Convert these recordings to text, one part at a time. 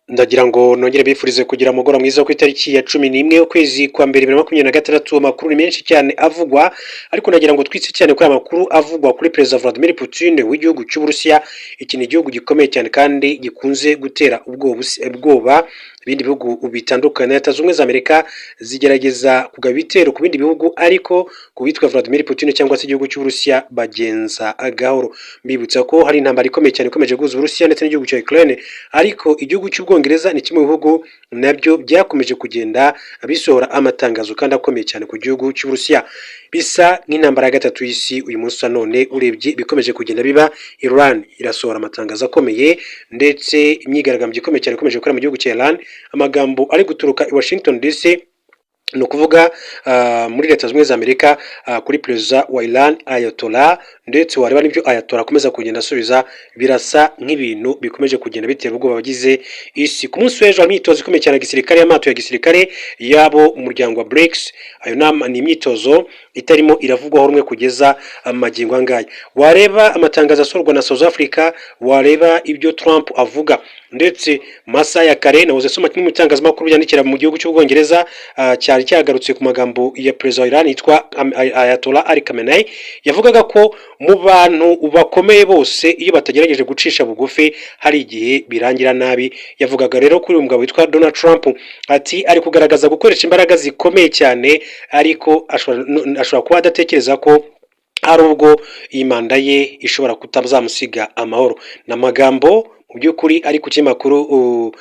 Ndagira ngo nongere bifurize kugira umugoroba mwiza ku itariki ya 11 ukwezi kwa mbere 2026. Amakuru ni menshi cyane avugwa, ariko nagira ngo twitse cyane kuri amakuru avugwa kuri Perezida Vladimir Putin w'igihugu cy'Uburusiya. Iki ni igihugu gikomeye cyane kandi gikunze gutera ubwoba ibindi bihugu bitandukanye. Leta zunze ubumwe za Amerika zigerageza kugaba ibitero ku bindi bihugu, ariko ku witwa Vladimir Putin cyangwa se igihugu cy'Uburusiya bagenza gahoro. Mbibutsa ko hari intambara ikomeye cyane ikomeje guhuza Uburusiya ndetse n'igihugu cya Ukraine, ariko igihugu cy'Ubwongereza ni kimwe mu bihugu nabyo byakomeje kugenda bisohora amatangazo kandi akomeye cyane ku gihugu cy'Uburusiya. Bisa nk'intambara ya gatatu y'isi uyu munsi wa none urebye bikomeje kugenda biba. Iran irasohora amatangazo akomeye ndetse imyigaragambyo ikomeye cyane ikomeje gukora mu gihugu cya Iran. Amagambo ari guturuka i Washington DC, ni ukuvuga muri Leta Zunze Ubumwe za Amerika, kuri perezida wa Iran Ayatollah, ndetse wareba n'ibyo Ayatollah akomeza kugenda asubiza, birasa nk'ibintu bikomeje kugenda bitera ubwoba abagize isi. Ku munsi w'ejo hari imyitozo ikomeye cyane ya gisirikare, y'amato ya gisirikare yabo umuryango wa BRICS. Ayo ni imyitozo itarimo iravugwaho rumwe kugeza amagingo angaya. Wareba amatangazo asorwa na South Africa, wareba ibyo Trump avuga, ndetse masaha ya kare nahoze soma kimwe mu itangazamakuru yandikira mu gihugu cy'Ubwongereza, cyari cyagarutse ku magambo ya perezida wa Iran yitwa Ayatollah Ali Khamenei. Yavugaga ko mu bantu bakomeye bose iyo batagerageje gucisha bugufi hari igihe birangira nabi. Yavugaga rero kuri uyu mugabo witwa Donald Trump, ati ari kugaragaza gukoresha imbaraga zikomeye cyane, ariko ashobora kuba adatekereza ko hari ubwo iyi manda ye ishobora kutazamusiga amahoro. N'amagambo mu by'ukuri ari ku kinyamakuru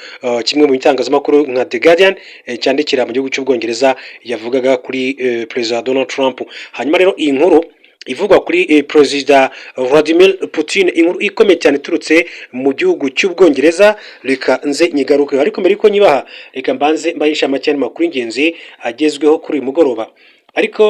kimwe mu itangazamakuru nka The Guardian cyandikira mu gihugu cy'Ubwongereza, yavugaga kuri perezida Donald Trump. Hanyuma rero iyi nkuru ivugwa kuri perezida Vladimir Putin, inkuru ikomeye cyane iturutse mu gihugu cy'Ubwongereza, reka nze nyigaruke. Ariko mbere yuko nyibaha, reka mbanze mbahisha make y'amakuru y'ingenzi agezweho kuri uyu mugoroba. Ariko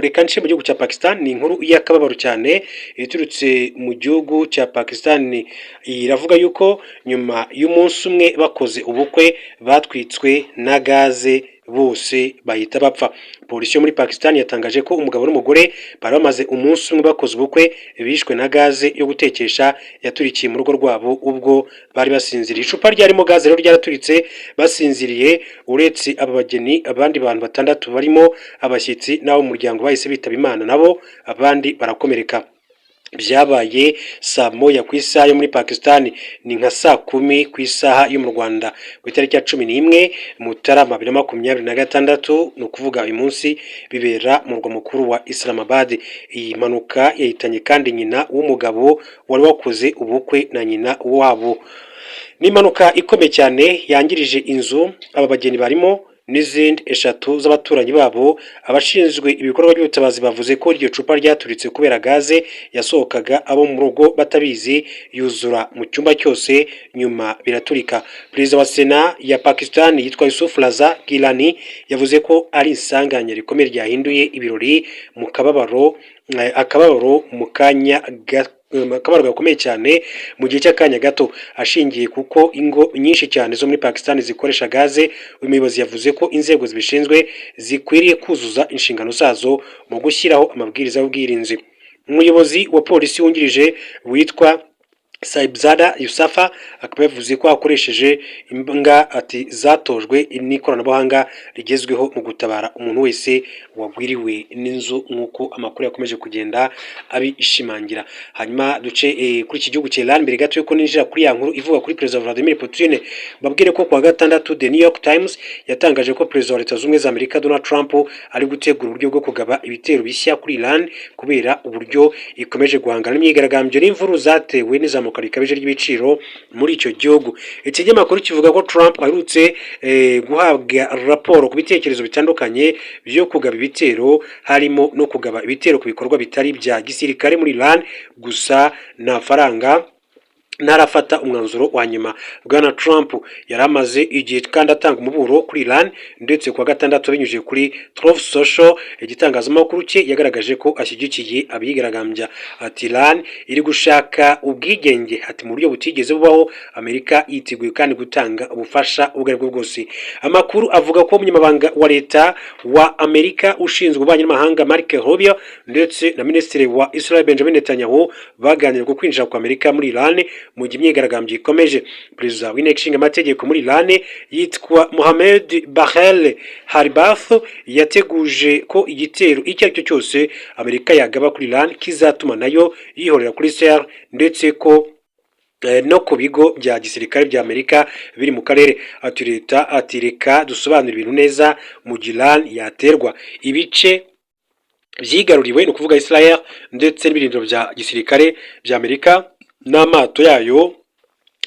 reka nce mu gihugu cya Pakistan. Ni inkuru y'akababaro cyane iturutse mu gihugu cya Pakistan. Iravuga yuko nyuma y'umunsi umwe bakoze ubukwe batwitswe na gaze, bose bahita bapfa. Polisi yo muri Pakistan yatangaje ko umugabo n'umugore bari bamaze umunsi umwe bakoze ubukwe bishwe na gaze yo gutekesha yaturikiye mu rugo rwabo ubwo bari basinziriye. Icupa ryarimo gaze rero ryaraturitse basinziriye. Uretse aba bageni, abandi bantu batandatu barimo abashyitsi n'abo mu muryango bahise bitaba Imana, nabo abandi barakomereka. Byabaye saa moya ku isaha yo muri Pakistan, ni nka saa 10 ku isaha yo mu Rwanda ku itariki ya 11 Mutarama 2026. ni ukuvuga uyu munsi bibera mu murwa mukuru wa Islamabad. Iyi mpanuka yahitanye kandi nyina w'umugabo wari wakoze ubukwe na nyina wabo. Ni impanuka ikomeye cyane yangirije inzu aba bageni barimo n'izindi eshatu z'abaturanyi babo. Abashinzwe ibikorwa by'ubutabazi bavuze ko iryo cupa ryaturitse kubera gaze yasohokaga abo mu rugo batabizi, yuzura mu cyumba cyose nyuma biraturika. Perezida wa Sena ya Pakistan yitwa Yusuf Raza Gilani yavuze ko ari isanganya rikomeye ryahinduye ibirori mu akababaro mu kanya akabaro gakomeye cyane mu gihe cy'akanya gato, ashingiye kuko ingo nyinshi cyane zo muri Pakistan zikoresha gaze. Umuyobozi yavuze ko inzego zibishinzwe zikwiriye kuzuza inshingano zazo mu gushyiraho amabwiriza y'ubwirinzi. Umuyobozi wa polisi wungirije witwa Saibzada Yusafa akaba yavuze ko akoresheje imbwa ati zatojwe n'ikoranabuhanga rigezweho mu gutabara umuntu wese wagwiriwe n'inzu, nk'uko amakuru yakomeje kugenda abishimangira. Hanyuma duce kuri iki gihugu cya Iran mbere gato yuko ninjira kuri ya nkuru ivuga kuri perezida Vladimir Putin. Babwire ko kuwa gatandatu The New York Times yatangaje ko perezida wa Leta Zunze Ubumwe za Amerika Donald Trump ari gutegura uburyo bwo kugaba ibitero bishya kuri Iran kubera uburyo ikomeje guhangana n'imyigaragambyo n'imvuru zatewe n'izamuka rikabije ry'ibiciro muri icyo gihugu. Iki kinyamakuru kivuga ko Trump aherutse guhabwa raporo ku bitekerezo bitandukanye byo kugaba ibitero, harimo no kugaba ibitero ku bikorwa bitari bya gisirikare muri Iran. Gusa nta faranga ntarafata umwanzuro wa nyuma. Bwana Trump yaramaze igihe kandi atanga umuburo kuri Iran, ndetse kwa gatandatu binyujije kuri Truth Social igitangazamakuru cye yagaragaje ko ashyigikiye abigaragambya. Ati Iran iri gushaka ubwigenge, ati mu buryo butigeze bubaho. Amerika yiteguye kandi gutanga ubufasha ubwo aribwo bwose. Amakuru avuga ko umunyamabanga wa leta wa Amerika ushinzwe ububanyi n'amahanga Marco Rubio ndetse na minisitiri wa Israel Benjamin Netanyahu baganiriye ku kwinjira kwa Amerika muri Iran mu gihe imyigaragambyo ikomeje. Perezida w'inteko ishinga amategeko muri Iran yitwa Mohamed Bahel Haribath yateguje ko igitero icyo ari cyo cyose Amerika yagaba kuri Iran kizatuma nayo yihorera kuri Israel ndetse ko no ku bigo bya gisirikare bya Amerika biri mu karere. Ati reka dusobanura ibintu neza, mu gihe Iran yaterwa ibice byigaruriwe ni ukuvuga Israel ndetse n'ibirindiro bya gisirikare bya Amerika n'amato yayo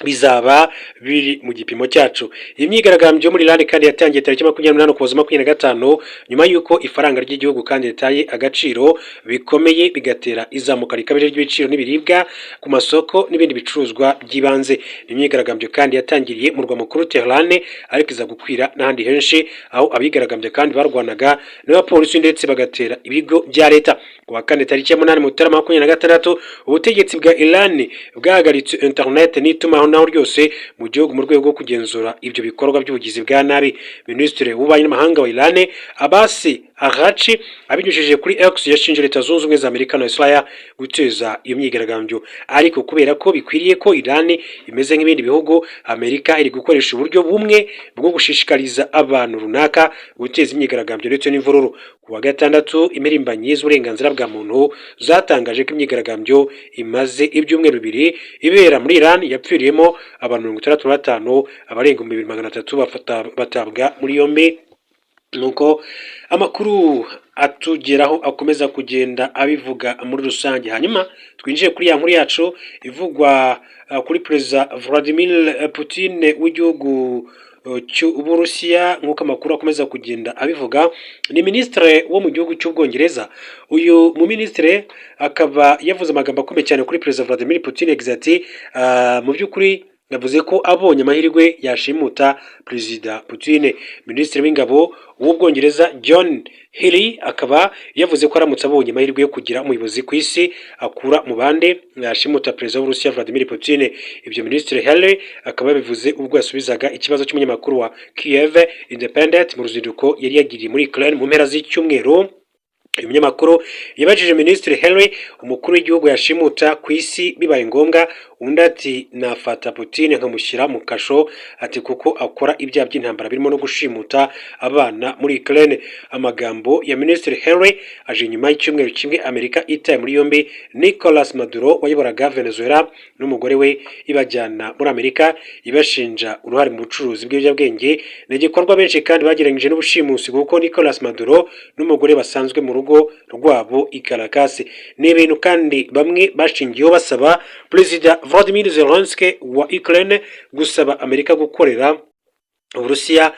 bizaba biri mu gipimo cyacu. Iyi myigaragambyo muri Iran kandi yatangiye tariki 28 Ukuboza 2025 nyuma y'uko ifaranga ry'igihugu kandi ritaye agaciro bikomeye bigatera izamuka rikabije ry'ibiciro n'ibiribwa ku masoko n'ibindi bicuruzwa by'ibanze. Imyigaragambyo kandi yatangiriye mu rwa mukuru Tehran ariko iza gukwira n'ahandi henshi, aho abigaragambye kandi barwanaga n'abapolisi ndetse bagatera ibigo bya leta. Ku wa kane tariki 8 Mutarama 2026 ubutegetsi bwa Iran bwahagaritse internet n'itumaho naho ryose mu gihugu mu rwego rwo kugenzura ibyo bikorwa by'ubugizi bwa nabi. Minisitiri w'ububanyi n'amahanga wa Iran Abbas Araghchi abinyujije kuri X yashinje Leta Zunze Ubumwe za Amerika na Israel guteza iyo myigaragambyo, ariko kubera ko bikwiriye ko Iran imeze nk'ibindi bihugu, Amerika iri gukoresha uburyo bumwe bwo gushishikariza abantu runaka guteza imyigaragambyo ndetse n'imvururu. Ku wa gatandatu impirimbanyi z'uburenganzira bwa muntu zatangaje ko imyigaragambyo imaze ibyumweru bibiri ibera muri Iran yapfiriyemo abantu 65, abarenga 2300 batabwa muri yombi. Nuko amakuru atugeraho akomeza kugenda abivuga muri rusange. Hanyuma twinjiye kuri ya nkuru yacu ivugwa kuri Perezida Vladimir Putin w'igihugu cy'Uburusiya. Nk'uko amakuru akomeza kugenda abivuga, ni minisitiri wo mu gihugu cy'Ubwongereza. Uyu mu minisitiri akaba yavuze amagambo akomeye cyane kuri Perezida Vladimir Putin, yagize ati mu by'ukuri yavuze ko abonye amahirwe yashimuta Perezida Putin. Minisitiri w'ingabo w'Ubwongereza John Healey akaba yavuze ko aramutse abonye amahirwe yo kugira umuyobozi ku isi akura mu bande yashimuta Perezida w'Uburusiya Vladimir Putin. Ibyo Minisitiri Healey akaba yabivuze ubwo yasubizaga ikibazo cy'umunyamakuru wa Kiev Independent mu ruzinduko yari yagiriye muri Ukraine mu mpera z'icyumweru. Umunyamakuru yabajije Minisitiri Healey umukuru w'igihugu yashimuta ku isi bibaye ngombwa, undi ati nafata Putin nkamushyira mu kasho, ati kuko akora ibyaha by'intambara birimo no gushimuta abana muri Ukraine. Amagambo ya Minisitiri Healey aje nyuma y'icyumweru kimwe Amerika itaye muri yombi Nicolas Maduro wayoboraga Venezuela n'umugore we ibajyana muri Amerika ibashinja uruhare mu bucuruzi bw'ibiyobyabwenge. Ni igikorwa benshi kandi bagereranyije n'ubushimusi kuko Nicolas Maduro n'umugore basanzwe mu rugo rwabo i Caracas. Ni ibintu kandi bamwe bashingiyeho basaba Perezida Volodymyr Zelensky wa Ukraine gusaba Amerika gukorera Uburusiya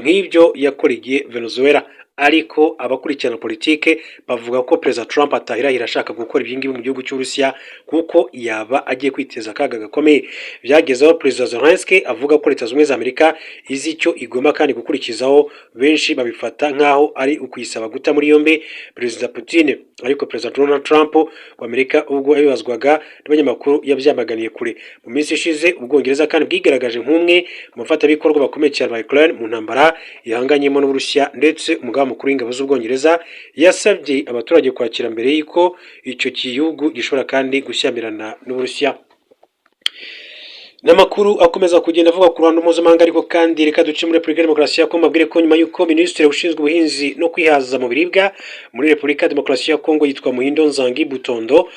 nk'ibyo yakoreye Venezuela. Ariko abakurikirana politike bavuga ko Perezida Trump atahirahira ashaka gukora ibingibi mu gihugu cy'Uburusiya kuko yaba agiye kwiteza akaga gakomeye. Byagezeho Perezida Zelensky avuga ko Leta Zunze Ubumwe za Amerika izi icyo igomba kandi gukurikizaho, benshi babifata nk'aho ari ukuyisaba guta muri yombi Perezida Putin. Ariko Perezida Donald Trump wa Amerika ubwo yabibazwaga n'abanyamakuru yabyamaganiye kure. Mu minsi ishize Ubwongereza kandi bwigaragaje nk'umwe mu bafatabikorwa bakomeye cyane ba Ukraine mu ntambara ihanganyemo n'Uburusiya, ndetse umugaba mukuru w'ingabo z'Ubwongereza yasabye abaturage kwakira mbere y'uko icyo gihugu gishobora kandi gushyamirana n'Uburusiya. N'amakuru akomeza kugenda avuga ku ruhando mpuzamahanga, ariko kandi reka duce muri Repubulika ya Demokarasi ya Kongo mbabwire ko nyuma y'uko Minisitiri ushinzwe ubuhinzi no kwihaza mu biribwa muri Repubulika ya Demokarasi ya Kongo yitwa Muhindo Nzangi Butondo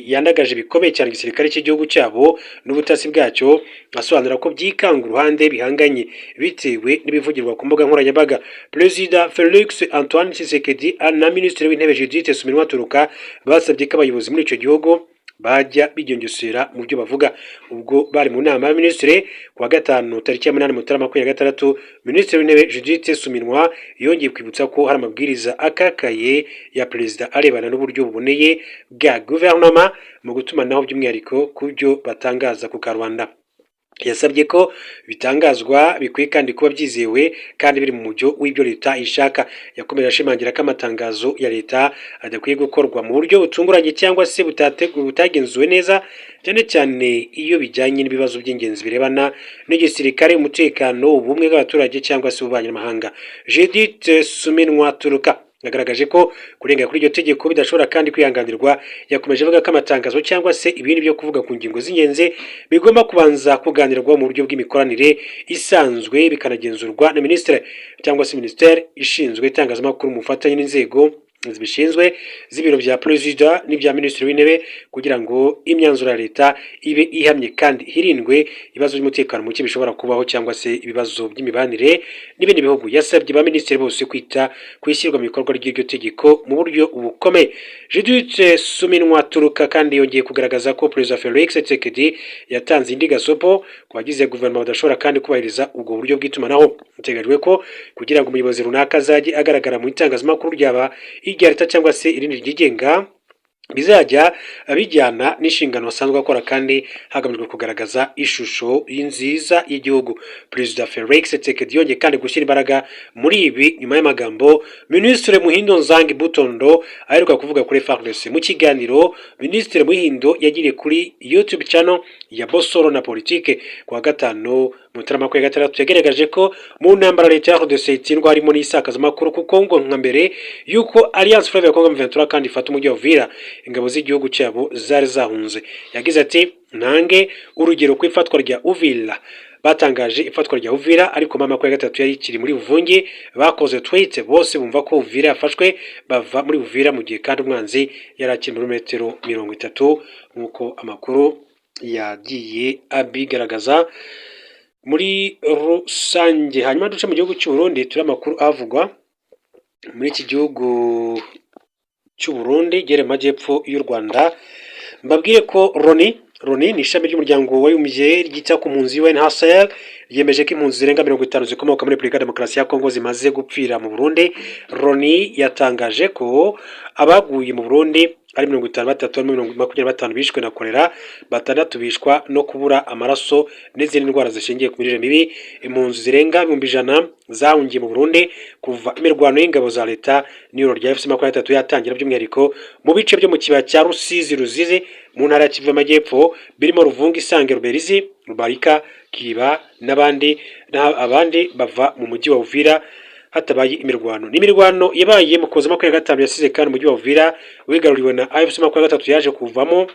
yandagaje bikomeye cyane igisirikare cy'igihugu cyabo n'ubutasi bwacyo, asobanura ko byikanga uruhande bihanganye bitewe n'ibivugirwa ku mbuga nkoranyambaga. Perezida Felix Antoine Tshisekedi na Minisitiri w'Intebe Judith Suminwa Turuka basabye ko abayobozi muri icyo gihugu bajya bigengesera mu byo bavuga. Ubwo bari mu nama y'Abaminisitiri ku wa gatanu tariki ya 8 Mutarama 2026, Minisitiri w'Intebe Judith Suminwa yongeye kwibutsa ko hari amabwiriza akakaye ya Perezida arebana n'uburyo buboneye bwa guverinoma mu gutumanaho by'umwihariko ku byo batangaza ku Karubanda. Yasabye ko bitangazwa bikwiye kandi kuba byizewe kandi biri mu mujyo w'ibyo leta ishaka. Yakomeje ashimangira ko amatangazo ya leta adakwiye gukorwa mu buryo butunguranye cyangwa se butagenzuwe neza, cyane cyane iyo bijyanye n'ibibazo by'ingenzi birebana n'igisirikare, umutekano, ubumwe bw'abaturage cyangwa se ububanyi n'amahanga. Judith Suminwa Turuka yagaragaje ko kurenga kuri iryo tegeko bidashobora kandi kwihanganirwa. Yakomeje avuga ko amatangazo cyangwa se ibindi byo kuvuga ku ngingo z'ingenzi bigomba kubanza kuganirwa mu buryo bw'imikoranire isanzwe bikanagenzurwa na minisitiri cyangwa se minisiteri ishinzwe itangazamakuru mu bufatanye n'inzego zibishinzwe z'ibiro bya perezida n'ibya minisitiri w'intebe kugira ngo imyanzuro ya leta ibe ihamye kandi hirindwe ibibazo by'umutekano muke bishobora kubaho cyangwa se ibibazo by'imibanire n'ibindi bihugu. Yasabye ba minisitiri bose kwita ku ishyirwa mu bikorwa ry'iryo tegeko mu buryo bukomeye. Judith Suminwa Turuka kandi yongeye kugaragaza ko Perezida Felix Tshisekedi yatanze indi gasopo ku bagize guverinoma badashobora kandi kubahiriza ubwo buryo bw'itumanaho. Biteganyijwe ko kugira ngo umuyobozi runaka azajye agaragara mu itangazamakuru ryaba irya leta cyangwa se irindi ryigenga bizajya bijyana n'inshingano basanzwe bakora kandi hagamijwe kugaragaza ishusho nziza y'igihugu. Perezida Felix Tshisekedi yongeye kandi gushyira imbaraga muri ibi nyuma y'amagambo Minisitiri Muhindo Nzangi Butondo aheruka kuvuga kuri FARDC. Mu kiganiro Minisitiri Muhindo yagiriye kuri YouTube channel ya Bosoro na Politike kuwa gatanu Mutarama kwa gatandatu yagaragaje ko mu ntambara leta ya FARDC itsindwa harimo n'isakazamakuru kuko ngo nka mbere yuko Alliance Fleuve ya Congo M23 kandi ifata umujyi wa Uvira ingabo z'igihugu cyabo zari zahunze. Yagize ati ntange urugero ku ifatwa rya Uvira, batangaje ifatwa rya Uvira ariko mama kwa gatatu yari kiri muri Uvungi bakoze tweet bose bumva ko Uvira yafashwe bava muri Uvira mu gihe kandi umwanzi yari akiri muri metero 30 nkuko amakuru yagiye abigaragaza muri rusange. Hanyuma duce mu gihugu cy'u Burundi turi amakuru avugwa muri iki gihugu cy'u Burundi gere majyepfo y'u Rwanda. Mbabwire ko Loni ni ishami ry'umuryango w'abibumbye ryita ku mpunzi UNHCR ryemeje ko impunzi zirenga 50 zikomoka muri Repubulika ya Demokarasi ya Kongo zimaze gupfira mu Burundi. Loni yatangaje ko abaguye mu Burundi ari 53 bishwe na kolera, 6 bishwa no kubura amaraso n'izindi ndwara zishingiye ku mirire mibi. Impunzi zirenga 100 zahungiye mu Burundi kuva imirwano y'ingabo za leta n'iro rya FC23 yatangira by'umwihariko mu bice byo mu kibaya cya Rusizi mu ntara ya Kivu y'Amajyepfo birimo Ruvungi, Sange, Ruberizi, Rubarika, Kiba n'abandi bava mu mujyi wa Uvira hatabaye imirwano. N'imirwano yabaye mu koza 25 yasize kandi umujyi wa Uvira wigaruriwe na AFC23 yaje kuvamo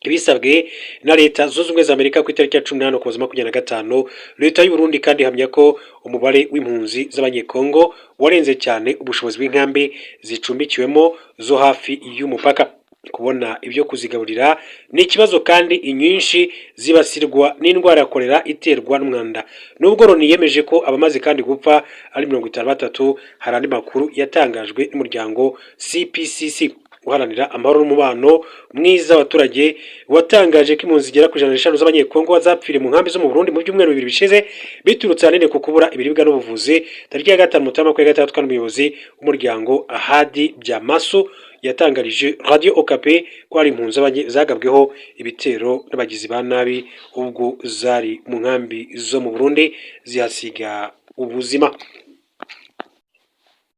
ibisabwe na leta zunze ubumwe za Amerika ku itariki ya 18 koza 25. Leta y'u Burundi kandi ihamya ko umubare w'impunzi z'abanyekongo warenze cyane ubushobozi bw'inkambi zicumbikiwemo zo hafi y'umupaka. Kubona ibyo kuzigaburira ni ikibazo kandi inyinshi zibasirwa n'indwara ya kolera iterwa n'umwanda. Nubwo Loni yemeje ko abamaze kandi gupfa ari 53, hari andi makuru yatangajwe n'umuryango CPCC uharanira amahoro n'umubano mwiza w'abaturage watangaje ko impunzi zigera ku 150 z'abanyekongo bazapfire mu nkambi zo mu Burundi mu byumweru 2 bishize biturutse ahanini ku kubura ibiribwa n'ubuvuzi. Tariki ya 5 Mutarama kwa gatatu kandi umuyobozi w'umuryango Ahadi Byamaso yatangarije Radio Okapi ko hari impunzi zagabweho ibitero n'abagizi ba nabi ubwo zari mu nkambi zo mu Burundi zihasiga ubuzima.